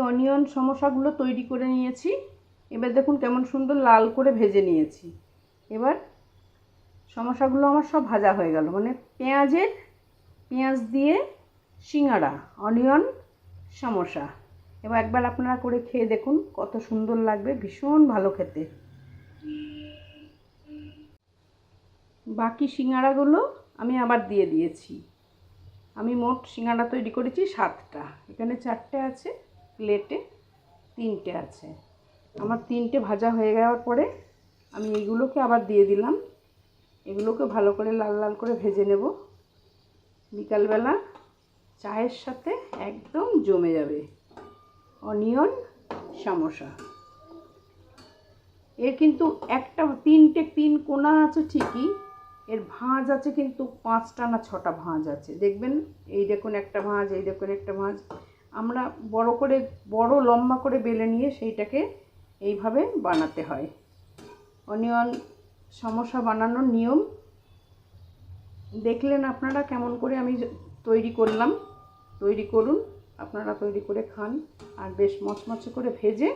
Onion সমোসাগুলো তৈরি করে নিয়েছি। এবার দেখুন কেমন সুন্দর লাল করে ভেজে নিয়েছি। এবার সমোসাগুলো আমার সব ভাজা হয়ে গেল, মানে পেঁয়াজ দিয়ে সিঙ্গাড়া, অনিয়ন সমোসা। এবার একবার আপনারা করে খেয়ে দেখুন, কত সুন্দর লাগবে, ভীষণ ভালো খেতে। বাকি সিঙ্গাড়াগুলো আমি আবার দিয়ে দিয়েছি। আমি মোট সিঙ্গাড়া তৈরি করেছি 7টা। এখানে 4টে আছে, প্লেটে 3টে আছে। আমার 3টে ভাজা হয়ে যাওয়ার পরে আমি এইগুলোকে আবার দিয়ে দিলাম। এগুলোকে ভালো করে লাল লাল করে ভেজে নেব। বিকালবেলা চায়ের সাথে একদম জমে যাবে অনিয়ন সমোসা। এর কিন্তু একটা 3 কোণা আছে ঠিকই, এর ভাঁজ আছে কিন্তু 5টা না 6টা ভাঁজ আছে। দেখবেন, এই দেখুন একটা ভাঁজ, এই দেখুন একটা ভাঁজ। আমরা বড় লম্বা করে বেলে নিয়ে সেইটাকে এইভাবে বানাতে হয়। অনিয়ন সমোসা বানানোর নিয়ম দেখলেন আপনারা কেমন করে আমি তৈরি করলাম। তৈরি করুন, আপনারা তৈরি করে খান, আর বেশ মচমচে করে ভেজে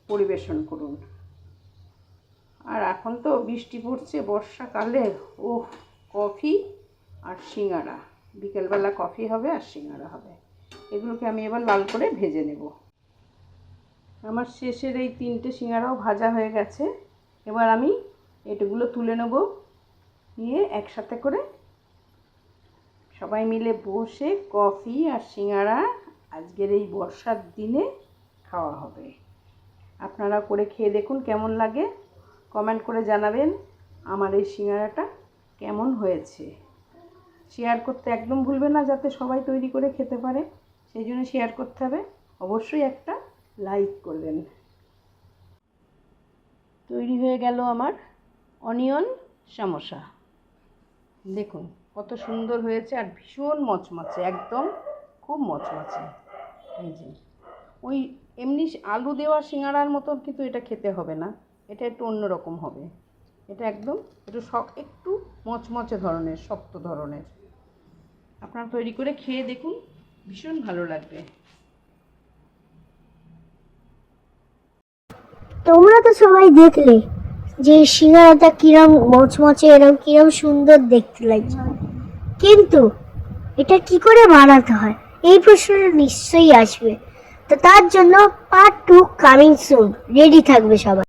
পরিবেশন করুন। আর এখন তো বৃষ্টি পড়ছে, বর্ষাকালে, কফি আর সিঙ্গাড়া, বিকেলবেলা কফি হবে আর সিঙ্গাড়া হবে। এগুলোকে আমি এবার লাল করে ভেজে নেব। আমার শেষের এই 3টে সিঙ্গাড়াও ভাজা হয়ে গেছে। এবার আমি এগুলো তুলে নেব, নিয়ে একসাথে করে সবাই মিলে বসে কফি আর সিঙ্গাড়া আজকের এই বর্ষার দিনে খাওয়া হবে। আপনারা করে খেয়ে দেখুন কেমন লাগে, কমেন্ট করে জানাবেন আমার এই সিঙ্গাড়াটা কেমন হয়েছে। শেয়ার করতে একদম ভুলবেন না, যাতে সবাই তৈরি করে খেতে পারে। সেই জন্য শেয়ার করতে হবে, অবশ্যই একটা লাইক করবেন। তৈরি হয়ে গেল আমার অনিয়ন সমোসা। দেখুন কত সুন্দর হয়েছে, আর ভীষণ মচমচে, একদম খুব মচমচে। এই যে ওই এমনি আলু দেওয়া সিঙ্গাড়ার মতো কিন্তু এটা খেতে হবে না, এটা একটু অন্যরকম হবে। এটা একদম একটু মচমচে ধরনের, শক্ত ধরনের। আপনারা তৈরি করে খেয়ে দেখুন, ভীষণ ভালো লাগবে। তোমরা তো সবাই দেখলে যে সিঙ্গারাটা কিরম মচমচে, এরকম কিরম সুন্দর দেখতে লাগছে, কিন্তু এটা কি করে বানাতে হয় এই প্রশ্নটা নিশ্চয়ই আসবে। তো তার জন্য পার্ট 2 কামিং সুন, রেডি থাকবে সবাই।